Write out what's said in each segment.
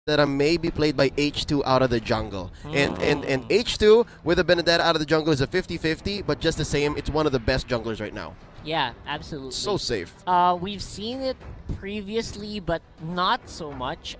Benedetta may be played by H2 out of the jungle. And H2 with a Benedetta out of the jungle is a 50-50, but just the same, it's one of the best junglers right now. Yeah, absolutely. So safe. We've seen it previously, but not so much.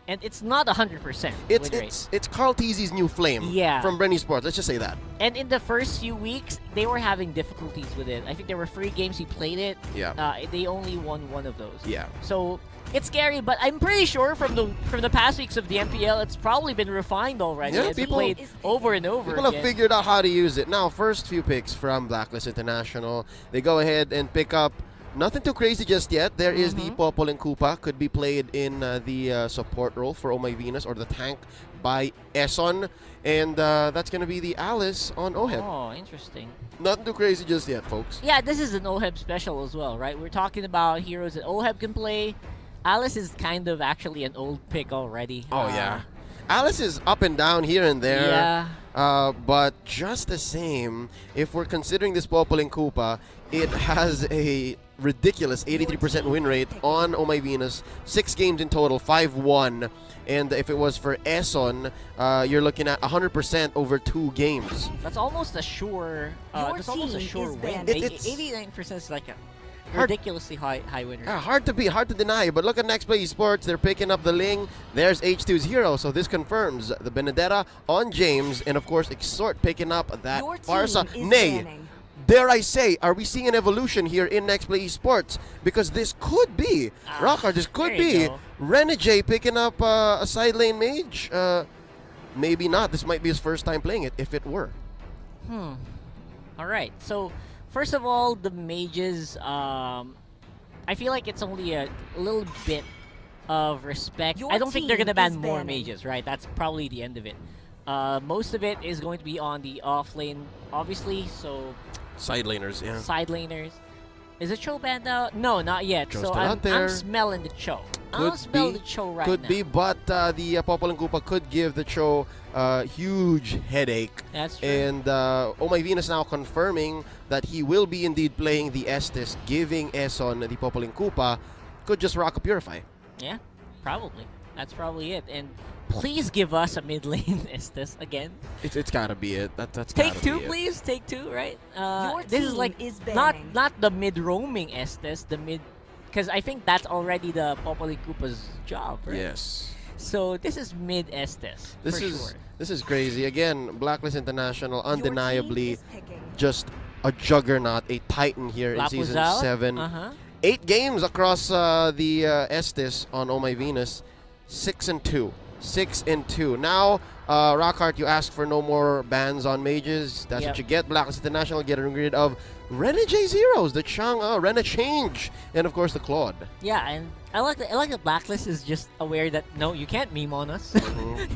And it's not 100% win rate. It's Carl Teasy's new flame from Brenny Sports. Let's just say that. And in the first few weeks, they were having difficulties with it. I think there were 3 games he played it. Yeah. They only won 1 of those. Yeah. So it's scary, but I'm pretty sure from the past weeks of the MPL, it's probably been refined already. Yeah, it's played over and over People again. have figured out how to use it. Now, first few picks from Blacklist International. They go ahead and pick up nothing too crazy just yet. There is the Popol and Koopa. Could be played in the support role for Oh My Venus or the tank by Eson. And that's going to be the Alice on OHEB. Oh, interesting. Nothing too crazy just yet, folks. Yeah, this is an OHEB special as well, right? We're talking about heroes that OHEB can play. Alice is kind of actually an old pick already. Oh, yeah. Alice is up and down here and there. Yeah. But just the same, if we're considering this Popol and Koopa, it has a ridiculous 83% win rate on Oh My Venus. 6 games in total, 5-1. And if it was for Eson, you're looking at 100% over 2 games. That's almost a sure. That's almost a sure win. 89% is like a ridiculously high win rate. Hard to beat, hard to deny. But look at Nextplay Esports. They're picking up the Ling. There's H2's hero. So this confirms the Benedetta on James. And of course, Exhort picking up that Farsa. Nay. Dare I say, are we seeing an evolution here in Nextplay Esports? Because this could be, Rockard, this could be Renegade picking up a side lane mage. Maybe not. This might be his first time playing it, if it were. Alright, so first of all, the mages, I feel like it's only a little bit of respect. I don't think they're going to ban more mages, right? That's probably the end of it. Most of it is going to be on the off lane, obviously, so... Side laners, yeah. Side laners. Is the Cho banned out? No, not yet. Cho's so I'm smelling the Cho. I'm smelling the Cho right now. Could be, but the Popol and Koopa could give the Cho huge headache. That's true. And Oh My Venus now confirming that he will be indeed playing the Estes, giving Eson the Popol and Koopa. Could just rock a Purify. Yeah, probably. That's probably it. And please give us a mid lane Estes again. It's gotta be it. That's Take gotta 2, be please. Take 2, right? This is like not the mid roaming Estes, the mid, because I think that's already the Popol and Koopa's job, right? Yes. So this is mid Estes. This is crazy. Again, Blacklist International undeniably just a juggernaut, a titan here in season 7. 8 games across the Estes on Oh My Venus. 6-2. 6-2. Now, Rockhart, you asked for no more bans on mages. That's what you get. Blacklist International getting rid of Renegade's heroes, the Chang'e, Renechange, and of course the Claude. Yeah, and I like the Blacklist is just aware that no, you can't meme on us.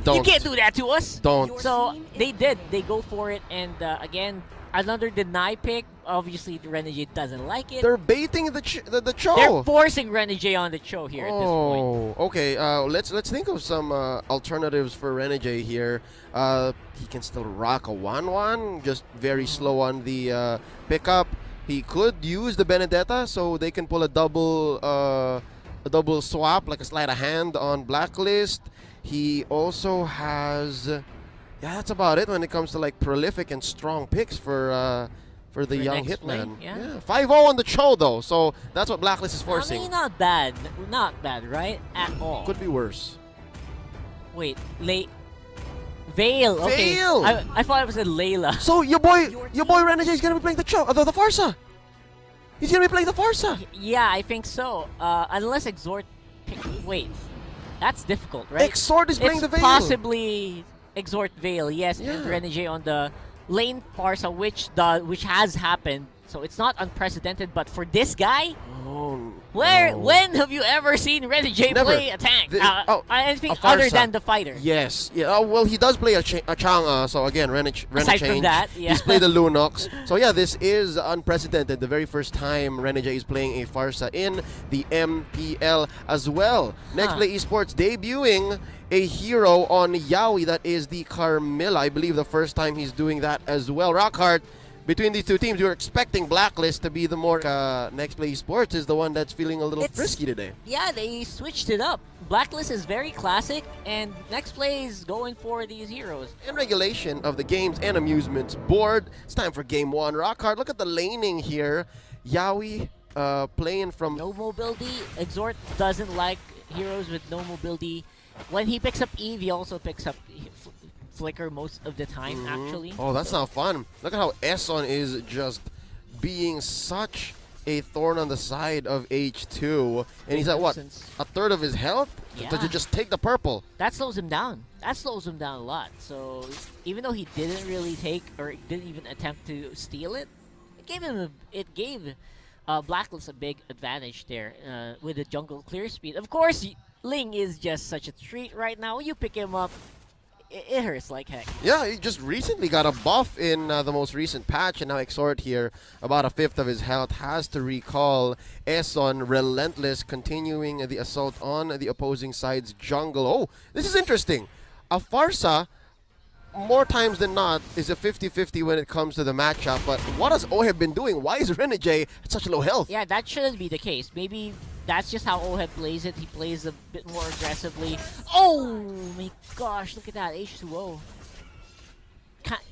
Don't. You can't do that to us. Don't. So they did. They go for it, and again, another deny pick. Obviously, the Renegade doesn't like it. They're baiting the Cho. They're forcing Renegade on the Cho here at this point. Okay. Let's think of some alternatives for Renegade here. He can still rock a 1-1, just very slow on the pickup. He could use the Benedetta, so they can pull a double swap, like a sleight of hand on Blacklist. He also has, that's about it when it comes to like prolific and strong picks for the young Hitman. Yeah. 5-0 on the Cho though, so that's what Blacklist is forcing. I mean, not bad, right? At all. Could be worse. Wait, Veil. Okay. Veil. I thought it was a Layla. So your boy Renegade is gonna be playing the Cho, the Farsa. He's gonna be playing the Farsa. Yeah, I think so. Unless Exhort. Wait, that's difficult, right? Exhort is playing the Veil. Possibly Exhort Veil, yes, and Renegade on the lane Farsa, which has happened. So it's not unprecedented, but for this guy, when have you ever seen Renegade play a tank? Anything other than the fighter? Yes. Yeah. Well, he does play a Chang'e. So again, Renechange. Aside from that, he's played the Lunox. So yeah, this is unprecedented. The very first time Renegade is playing a Farsa in the MPL as well. Nextplay Esports debuting a hero on Yaoi, that is the Carmilla. I believe the first time he's doing that as well. Rockhart, between these two teams, you're expecting Blacklist to be the more Nextplay Sports is the one that's feeling a little frisky today. Yeah, they switched it up. Blacklist is very classic, and Nextplay is going for these heroes. In regulation of the games and amusements board, it's time for game one. Rockhard, look at the laning here. Yawi playing from no mobility. Exhort doesn't like heroes with no mobility. When he picks up Eve, he also picks up Flicker most of the time, actually. Oh, that's not fun. Look at how Esson is just being such a thorn on the side of H2. And he's at what? A third of his health? Yeah. To just take the purple. That slows him down. That slows him down a lot. So even though he didn't really take or didn't even attempt to steal it, it gave Blacklist a big advantage there with the jungle clear speed. Of course, Ling is just such a treat right now. You pick him up, it hurts like heck. Yeah, he just recently got a buff in the most recent patch, and now Exhort here, about a fifth of his health, has to recall Esson, relentless, continuing the assault on the opposing side's jungle. Oh, this is interesting. A Farsa, more times than not, is a 50-50 when it comes to the matchup, but what has Oheb been doing? Why is Renegade at such low health? Yeah, that shouldn't be the case. Maybe that's just how Oheb plays it. He plays a bit more aggressively. Oh my gosh, look at that, H2O.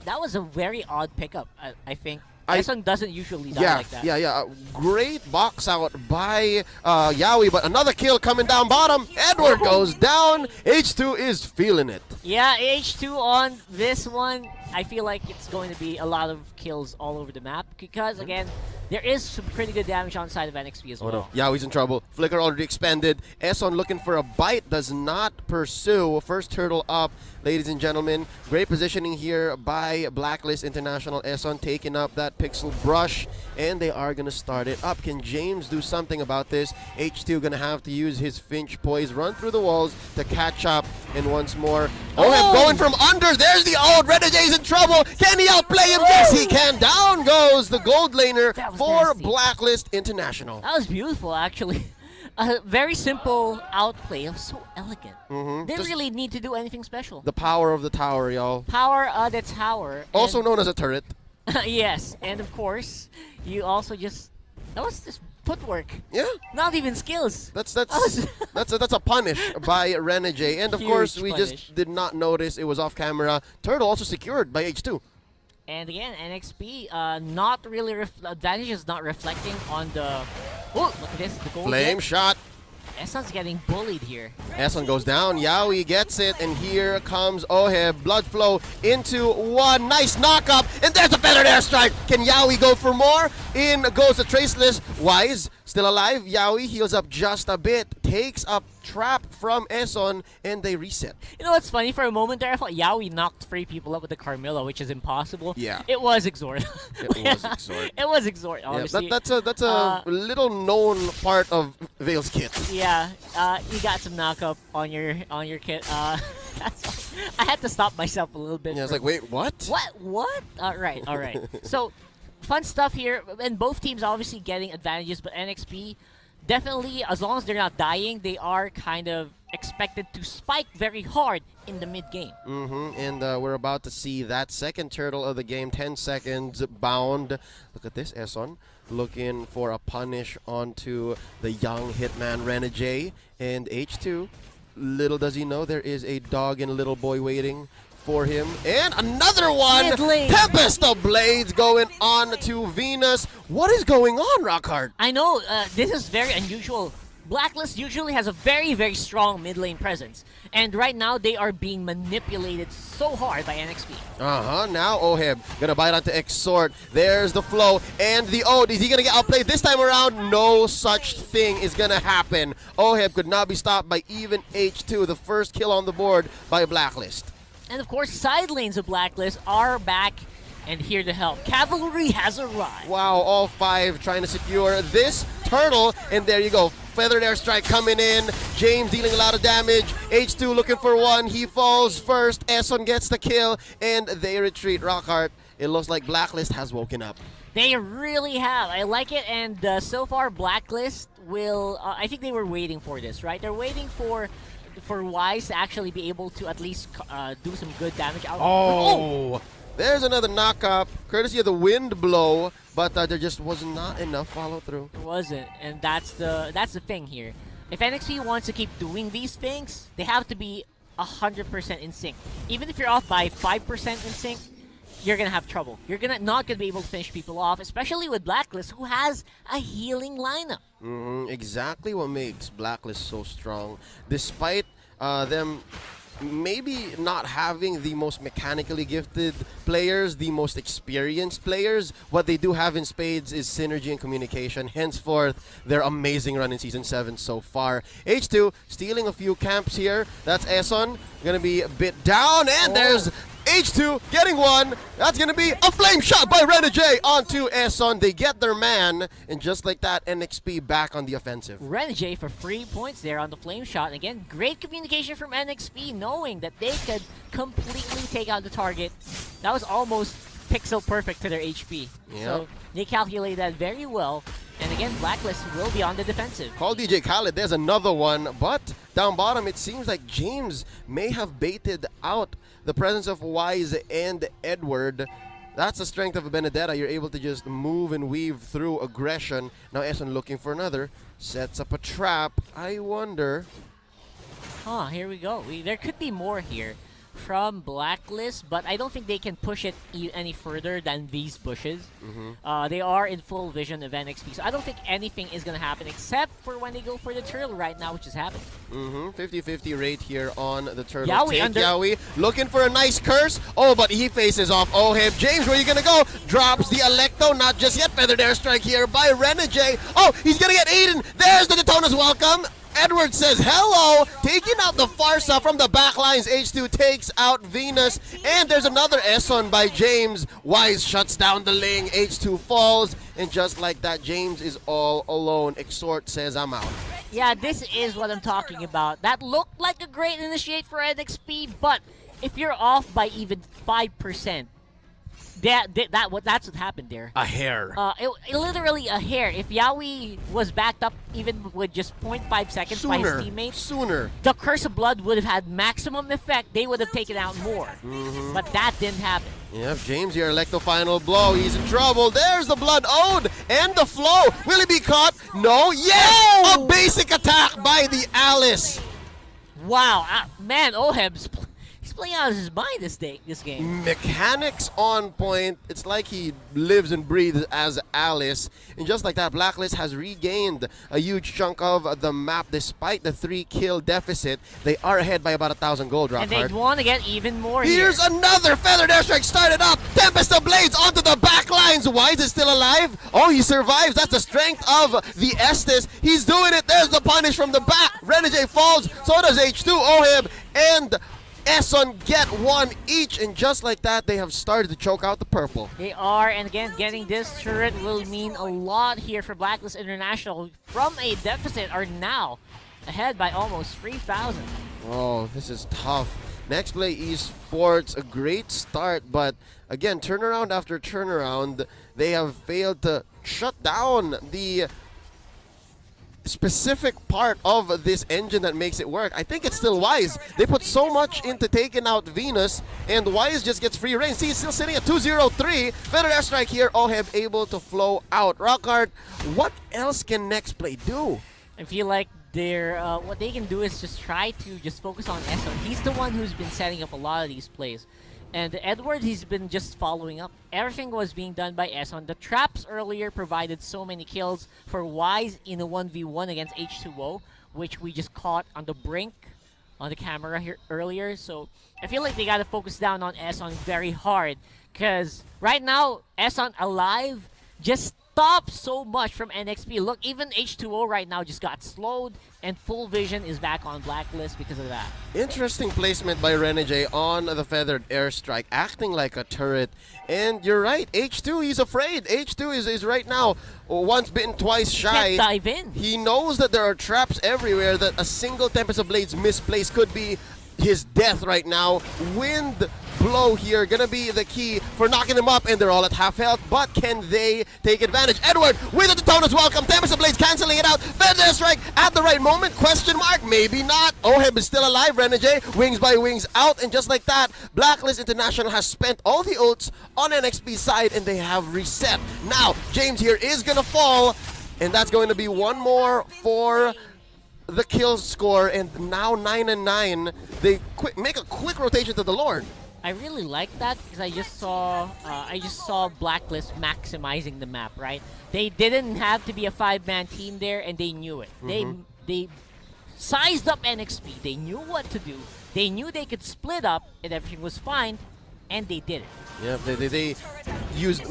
That was a very odd pickup, I think. Esson doesn't usually die like that. Yeah. Great box out by Yawi, but another kill coming down bottom. Edward goes down. H2 is feeling it. Yeah, H2 on this one. I feel like it's going to be a lot of kills all over the map because, again, there is some pretty good damage on the side of NXP as well. No. Yawi's in trouble. Flicker already expended. Esson looking for a bite. Does not pursue. First turtle up, ladies and gentlemen. Great positioning here by Blacklist International. Esson taking up that pixel brush, and they are going to start it up. Can James do something about this? H2 going to have to use his Finch poise, run through the walls to catch up, and once more. Oheb going from under. There's the ult. Renegade's in trouble. Can he outplay him? Yes, he can. Down goes the gold laner for nasty. Blacklist International. That was beautiful, actually. A very simple outplay. It was so elegant. Didn't really need to do anything special. The power of the tower, y'all. Power of the tower. Also known as a turret. Yes, and of course, you also that was just footwork. Yeah. Not even skills. That's a punish by Renegade. And of course, we just did not notice it was off camera. Turtle also secured by H2. And again, NXP not really advantage is not reflecting on the. Oh, look at this, the gold Flame hit. shot. Esson's getting bullied here. Esson goes down. Yawi gets it, and here comes Oheb. Blood flow into one. Nice knock-up, and there's a feathered airstrike. Can Yawi go for more? In goes the Traceless. Wise still alive. Yawi heals up just a bit. Takes up trap from Esson, and they reset. You know what's funny? For a moment there, I thought Yawi knocked 3 people up with the Carmilla, which is impossible. Yeah. It was Exhort. It was Exhort. It was Exhort, obviously. Yeah, that's a little known part of Vale's kit. Yeah, you got some knock-up on your kit. I had to stop myself a little bit. Yeah, I was like, wait, what? What? All right. So, fun stuff here, and both teams obviously getting advantages, but NXP definitely, as long as they're not dying, they are kind of expected to spike very hard in the mid-game. And we're about to see that second turtle of the game, 10 seconds bound. Look at this, Esson looking for a punish onto the young hitman Renegade. And H2, little does he know, there is a dog and little boy waiting for him. And another one! Tempest of Blades going on to Venus. What is going on, Rockhard? I know, this is very unusual. Blacklist usually has a very, very strong mid lane presence. And right now, they are being manipulated so hard by NXP. Now Oheb gonna bite onto Exhort. There's the flow and the ode. Is he gonna get outplayed this time around? No such thing is gonna happen. Oheb could not be stopped by even H2. The first kill on the board by Blacklist. And of course, side lanes of Blacklist are back and here to help. Cavalry has arrived. Wow, all 5 trying to secure this turtle. And there you go. Feathered airstrike coming in. James dealing a lot of damage. H2 looking for one. He falls first. Esson gets the kill. And they retreat. Rockhart, it looks like Blacklist has woken up. They really have. I like it. And so far, Blacklist will... I think they were waiting for this, right? They're waiting for Wise to actually be able to at least do some good damage out. Oh! There's another knock-up, courtesy of the wind blow, but there just was not enough follow-through. It wasn't, and that's the thing here. If NXP wants to keep doing these things, they have to be 100% in sync. Even if you're off by 5% in sync, you're gonna have trouble. You're not gonna be able to finish people off, especially with Blacklist, who has a healing lineup. Exactly what makes Blacklist so strong, despite them maybe not having the most mechanically gifted players, the most experienced players. What they do have in spades is synergy and communication. Henceforth, their amazing run in Season 7 so far. H2 stealing a few camps here. That's Eson. Gonna be a bit down, and there's H2 getting one. That's going to be a flame shot by Renegade onto Eson. They get their man, and just like that, NXP back on the offensive. Renegade for 3 points there on the flame shot. And again, great communication from NXP, knowing that they could completely take out the target. That was almost pixel perfect to their HP. Yep. So they calculated that very well. And again, Blacklist will be on the defensive. Call DJ Khaled, there's another one. But down bottom, it seems like James may have baited out the presence of Wise and Edward. That's the strength of a Benedetta. You're able to just move and weave through aggression. Now Eson looking for another. Sets up a trap. I wonder. Here we go. There could be more here from Blacklist, but I don't think they can push it any further than these bushes. They are in full vision of NXP, so I don't think anything is going to happen except for when they go for the turtle right now, which is happening. 50-50 rate here on the turtle. Yawi looking for a nice curse. Oh, but he faces off Ohib. James, where are you going to go? Drops the Electo. Not just yet. Feathered airstrike here by Renegade. Oh, he's going to get eaten. There's the Daytona's welcome. Edward says hello, taking out the Farsa from the backlines. H2 takes out Venus, and there's another S1 by James. Wise shuts down the Ling. H2 falls, and just like that, James is all alone. Exhort says, I'm out. Yeah, this is what I'm talking about. That looked like a great initiate for NXP, but if you're off by even 5%, that's what happened there. A hair. Literally a hair. If Yawi was backed up even with just 0.5 seconds by his teammates, the Curse of Blood would have had maximum effect. They would have taken out more. But that didn't happen. Yep, James here, Electo final blow. He's in trouble. There's the Blood Ode and the flow. Will he be caught? No. Yes! A basic attack by the Alice. Wow. Man, Oheb's playing out of his mind this game. Mechanics on point. It's like he lives and breathes as Alice. And just like that, Blacklist has regained a huge chunk of the map despite the 3-kill deficit. They are ahead by about 1,000 gold, Rockhard. And they want to get even more Here's another Feathered Airstrike started up. Tempest of Blades onto the back lines. Wise is still alive. Oh, he survives. That's the strength of the Estes. He's doing it. There's the punish from the back. Renegade falls. So does H2, Ohib, and Eson get one each, and just like that, they have started to choke out the purple. They are, and again, getting this turret will mean a lot here for Blacklist International. From a deficit, are now ahead by almost 3,000. Oh, this is tough. Nextplay Esports, a great start, but again, turnaround after turnaround, they have failed to shut down the specific part of this engine that makes it work. I think it's still Wise. They put so much into taking out Venus, and Wise just gets free reign. See, he's still sitting at 203. Feather airstrike here. Oheb able to flow out. Rockhard, what else can Nextplay do? I feel like what they can do is just try to just focus on Eson. He's the one who's been setting up a lot of these plays. And Edward, he's been just following up. Everything was being done by Eson. The traps earlier provided so many kills for Wise in a 1v1 against H2O, which we just caught on the brink on the camera here earlier. So I feel like they got to focus down on Eson very hard, because right now, Eson alive just stops so much from NXP. Look, even H2O right now just got slowed, and full vision is back on Blacklist because of that. Interesting placement by Renegade on the feathered airstrike, acting like a turret. And you're right, H2, he's afraid. H2 is right now once bitten, twice shy. Can't dive in. He knows that there are traps everywhere, that a single Tempest of Blades misplaced could be his death right now. Wind blow here gonna be the key for knocking him up, and they're all at half health, but can they take advantage? Edward with the tone as welcome. Tempest of Blades canceling it out. Feather strike at the right moment? Question mark? Maybe not. Oheb is still alive. Renegade wings by wings out, and just like that, Blacklist International has spent all the ults on NXP's side, and they have reset. Now, James here is gonna fall, and that's going to be one more for the kill score, and now 9-9. They make a quick rotation to the Lord. I really like that because I just saw Blacklist maximizing the map, right? They didn't have to be a 5-man team there, and they knew it. They sized up NXP. They knew what to do. They knew they could split up, and everything was fine, and they did it. Yeah, they used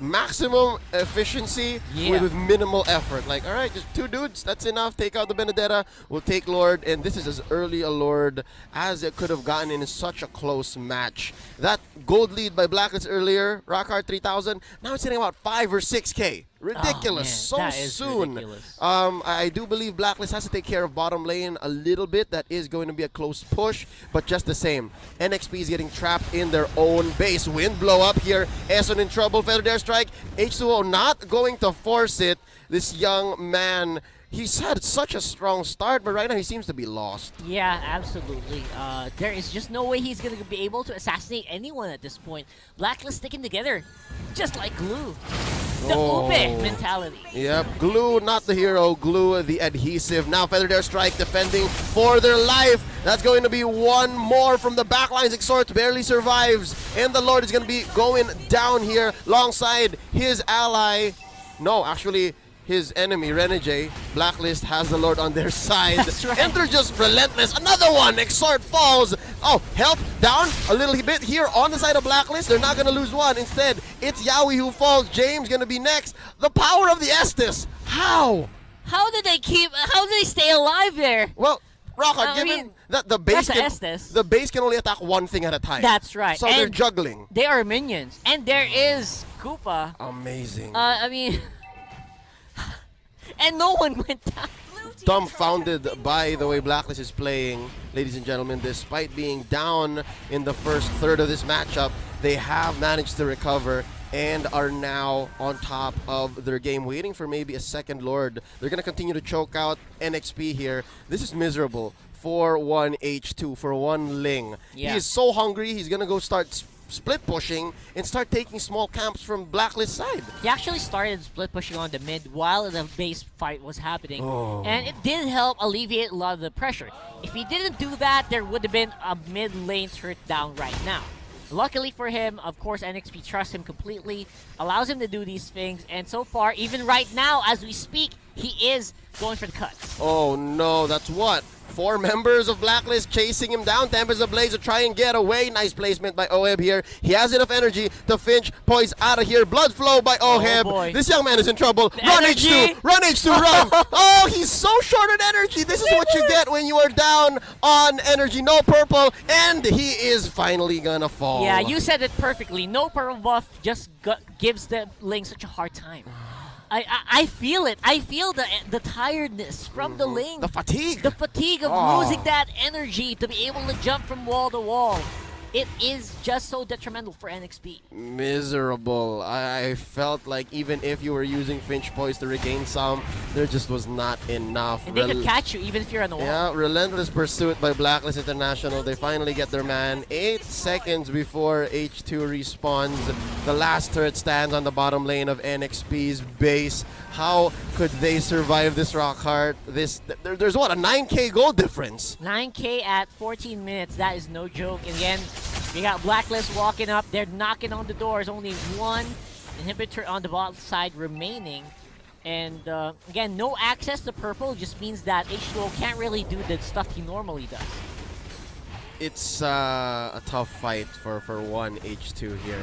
maximum efficiency with minimal effort. Like, all right, just 2 dudes, that's enough. Take out the Benedetta, we'll take Lord, and this is as early a Lord as it could have gotten in such a close match. That gold lead by Blacklist earlier, Rockhard 3000, now it's hitting about 5 or 6K. Ridiculous, oh, man, so that is soon. Ridiculous. I do believe Blacklist has to take care of bottom lane a little bit. That is going to be a close push, but just the same, NXP is getting trapped in their own base. Wind blow up here, Eson in trouble, Feather Dare strike, H2O not going to force it. This young man, he's had such a strong start, but right now he seems to be lost. Yeah, absolutely. There is just no way he's going to be able to assassinate anyone at this point. Blacklist sticking together, just like glue. The Ube mentality. Yep, glue, not the hero, glue the adhesive. Now Feather Dare strike defending for their life. That's going to be one more from the backlines. Exhort barely survives, and the Lord is going to be going down here alongside his ally. No, actually, his enemy, Renegade. Blacklist has the Lord on their side. That's right. And they're just relentless. Another one! Exhort falls. Oh, health down a little bit here on the side of Blacklist. They're not going to lose one. Instead, it's Yawi who falls. James going to be next. The power of the Estes. How? How did they stay alive there? Well, Rockhard, given that the base can only attack one thing at a time. That's right. So and they're juggling. They are minions. And there is Koopa. Amazing. I mean... and no one went down. Dumbfounded by the way Blacklist is playing, ladies and gentlemen. Despite being down in the first third of this matchup, they have managed to recover and are now on top of their game, waiting for maybe a second Lord. They're going to continue to choke out NXP here. This is miserable for one H2, for one Ling. Yeah. He is so hungry, he's going to go start split pushing and start taking small camps from Blacklist side. He actually started split pushing on the mid while the base fight was happening, and it did help alleviate a lot of the pressure. If he didn't do that, there would have been a mid lane turret down right now. Luckily for him, of course, NXP trusts him completely, allows him to do these things, and so far, even right now, as we speak, he is going for the cuts. Oh no, that's what? 4 members of Blacklist chasing him down. Tempest of Blades to try and get away. Nice placement by Oheb here. He has enough energy to finch Poise out of here. Blood flow by Oheb. Boy. This young man is in trouble. The Run energy. H2! Run H2, run! Oh, he's so short on energy. This is what you get when you are down on energy. No purple, and he is finally gonna fall. Yeah, you said it perfectly. No purple buff just gives the Ling such a hard time. I feel it. I feel the tiredness from the Ling. The fatigue. The fatigue of losing that energy to be able to jump from wall to wall. It is just so detrimental for NXP. Miserable. I felt like even if you were using Finch Poise to regain some, there just was not enough. And they could catch you even if you're on the wall. Yeah, relentless pursuit by Blacklist International. They finally get their man 8 seconds before H2 respawns. The last turret stands on the bottom lane of NXP's base. How could they survive this Rockhard? There's what, a 9K gold difference? 9K at 14 minutes. That is no joke. And again, we got Blacklist walking up. They're knocking on the doors. Only one inhibitor on the bottom side remaining. And again, no access to purple just means that H2O can't really do the stuff he normally does. It's a tough fight for one H2 here.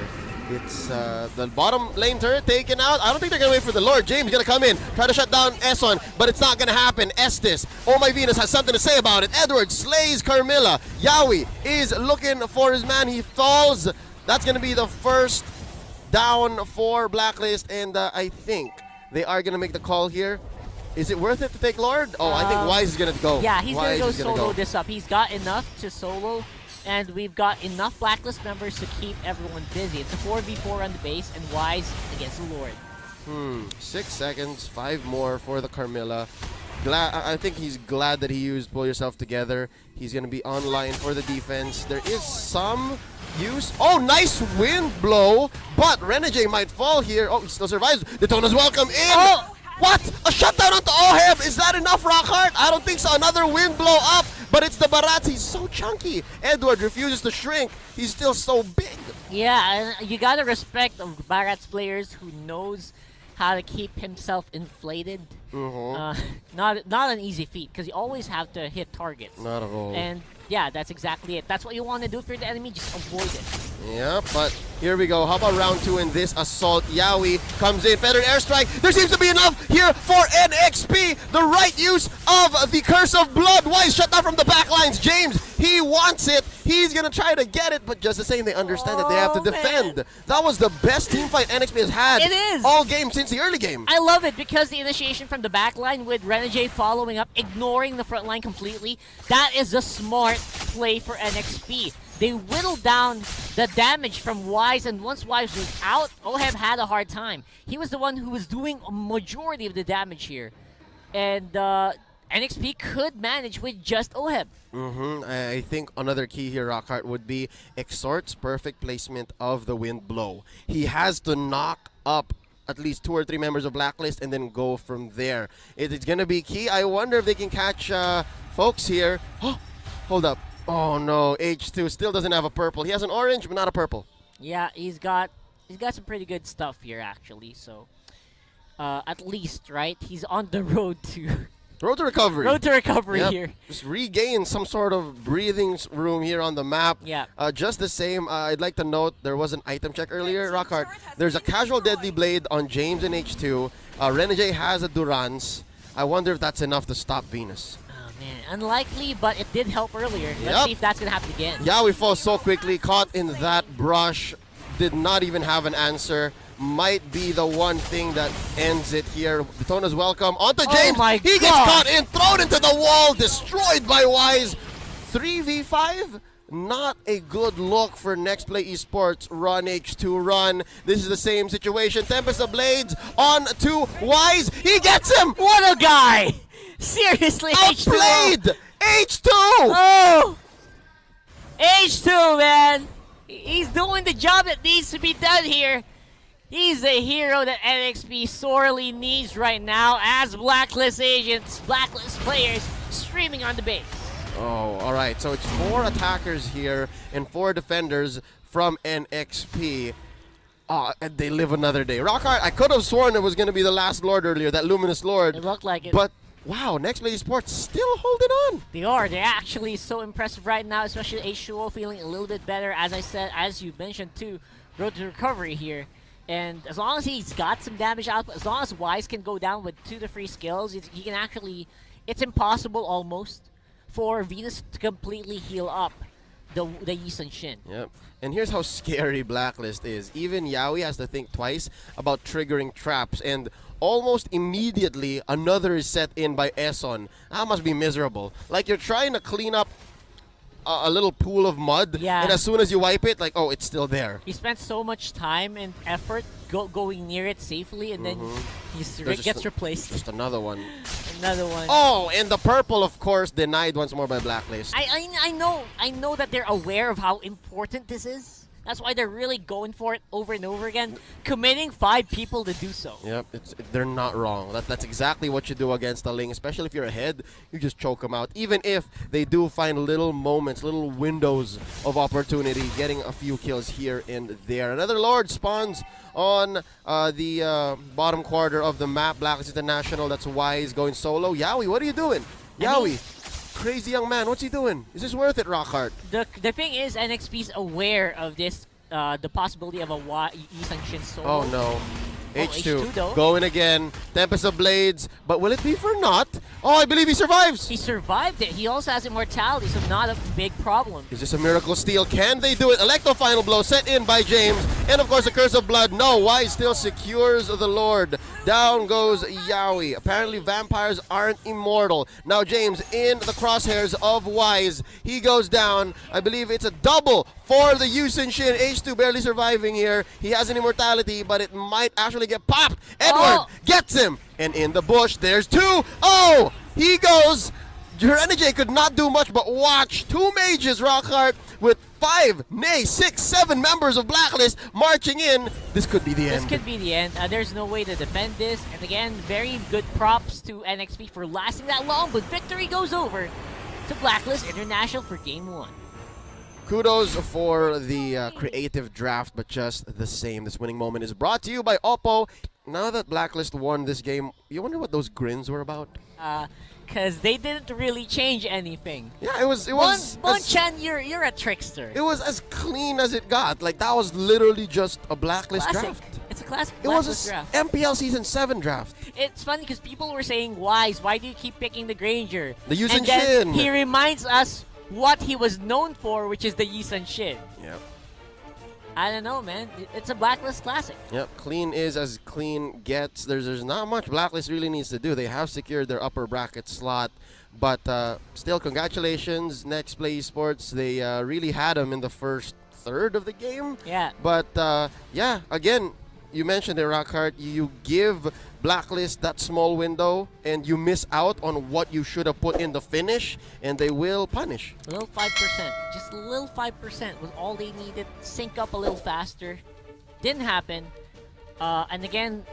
It's the bottom lane turret taken out. I don't think they're going to wait for the Lord. James going to come in, try to shut down Eson, but it's not going to happen. Estes, Oh My Venus has something to say about it. Edward slays Carmilla. Yawi is looking for his man. He falls. That's going to be the first down for Blacklist, and I think they are going to make the call here. Is it worth it to take Lord? Oh, I think Wise is going to go. Yeah, he's going to go Wise is gonna solo this up. He's got enough to solo And we've got enough Blacklist members to keep everyone busy. It's a 4v4 on the base, and Wise against the Lord. 6 seconds, 5 more for the Carmilla. I think he's glad that he used Pull Yourself Together. He's going to be online for the defense. There is some use. Oh, nice wind blow, but Renegade might fall here. Oh, he still survives. Daytona's welcome in. Oh! What? A shutdown onto Oheb. Is that enough, Rockhart? I don't think so. Another wind blow up, but it's the Barats. He's so chunky. Edward refuses to shrink. He's still so big. Yeah, and you gotta respect the Barats players who knows how to keep himself inflated. Not an easy feat, because you always have to hit targets. Not at all. And yeah, that's exactly it. That's what you want to do for the enemy, just avoid it. Yeah, but here we go. How about round 2 in this assault? Yawi comes in, feathered airstrike. There seems to be enough here for NXP. The right use of the Curse of Blood. Wise shut down from the backlines. James, he wants it. He's going to try to get it, but just the same, they understand that they have to defend. Man. That was the best team fight NXP has had It is. all game since the early game. I love it because the initiation from the backline with Renegade following up, ignoring the front line completely, that is a smart play for NXP. They whittled down the damage from Wise, and once Wise was out, Oheb had a hard time. He was the one who was doing a majority of the damage here. And NXP could manage with just Oheb. I think another key here, Rockhart, would be Exhort's perfect placement of the wind blow. He has to knock up at least 2 or 3 members of Blacklist and then go from there. It's going to be key. I wonder if they can catch folks here. Oh, hold up. Oh no, H2 still doesn't have a purple. He has an orange, but not a purple. Yeah, he's got some pretty good stuff here, actually. So, at least, right? He's on the road to Road to recovery. Road to recovery here. Just regain some sort of breathing room here on the map. Yeah. Just the same, I'd like to note there was an item check earlier. Rockhart, there's a casual deadly blade on James and H2. Renegade has a Durance. I wonder if that's enough to stop Venus. Oh man, unlikely, but it did help earlier. Let's see if that's gonna happen again. Yeah, we fall so quickly, caught in that brush. Did not even have an answer. Might be the one thing that ends it here. Daytona's welcome. Onto James. Oh my he gets caught in, thrown into the wall, destroyed by Wise. 3v5? Not a good look for Nextplay Esports. Run, H2, run. This is the same situation. Tempest of Blades on to Wise. He gets him. What a guy! Seriously, Outplayed. H2. Oh! H2, man! He's doing the job that needs to be done here. He's the hero that NXP sorely needs right now as Blacklist agents, Blacklist players streaming on the base. Oh, all right. So it's 4 attackers here and 4 defenders from NXP. And they live another day. Rockhart, I could have sworn it was going to be the last Lord earlier, that Luminous Lord. It looked like it. But, wow, Nextplay Esports still holding on. They are. They're actually so impressive right now, especially H2O feeling a little bit better. As I said, as you mentioned too, road to recovery here. And as long as he's got some damage output, as long as Wise can go down with 2 to 3 skills, he can actually, it's impossible almost for Venus to completely heal up the Yi Sun Shin. Yep. And here's how scary Blacklist is. Even Yaoi has to think twice about triggering traps, and almost immediately another is set in by Eson. That must be miserable. Like you're trying to clean up a little pool of mud, and as soon as you wipe it, like, oh, it's still there. He spent so much time and effort going near it safely, and then he gets replaced. Just another one. Another one. Oh, and the purple, of course, denied once more by Blacklist. I know that they're aware of how important this is. That's why they're really going for it over and over again, committing 5 people to do so. Yep, they're not wrong. That's exactly what you do against a Ling, especially if you're ahead. You just choke them out. Even if they do find little moments, little windows of opportunity, getting a few kills here and there. Another Lord spawns on the bottom quarter of the map. Blacklist International, that's Wise going solo. Yaoi, what are you doing? Yaoi. Crazy young man, what's he doing? Is this worth it, Rockhart? The thing is, NXP's aware of this, the possibility of a Yi Sun Shin solo. Oh no. H2 though. Going again. Tempest of Blades. But will it be for naught? Oh, I believe he survives. He survived it. He also has immortality, so not a big problem. Is this a miracle steal? Can they do it? Electro final blow set in by James. And of course, the Curse of Blood. No, Wise still secures the Lord Down goes Yowie. Apparently vampires aren't immortal. Now James in the crosshairs of Wise. He goes down. I believe it's a double for the Yusin Shin. H2 barely surviving here. He has an immortality, but it might actually get popped. Edward gets him. And in the bush, there's 2. Oh! He goes. Renegade could not do much but watch 2 mages, Rockhart, with 5, nay, 6, 7 members of Blacklist marching in. This could be the end. This could be the end. There's no way to defend this. And again, very good props to NXP for lasting that long, but victory goes over to Blacklist International for Game 1. Kudos for the creative draft, but just the same. This winning moment is brought to you by Oppo. Now that Blacklist won this game, you wonder what those grins were about? Because they didn't really change anything. Yeah, it was. Bonchan, you're a trickster. It was as clean as it got. Like, that was literally just a Blacklist draft. It's a classic It was Blacklist a draft. MPL Season 7 draft. It's funny because people were saying, why do you keep picking the Granger? The Yusin And then Shin. he reminds us what he was known for, which is the Yusin Shin. Yep. I don't know, man. It's a Blacklist classic. Yep, clean is as clean gets. There's not much Blacklist really needs to do. They have secured their upper bracket slot, but still, congratulations, Nextplay Esports. They really had them in the first third of the game. Yeah. But yeah, again, you mentioned it, Rockhart. You give Blacklist that small window, and you miss out on what you should have put in the finish, and they will punish. A little 5%. Just a little 5% was all they needed. Sync up a little faster. Didn't happen. And again,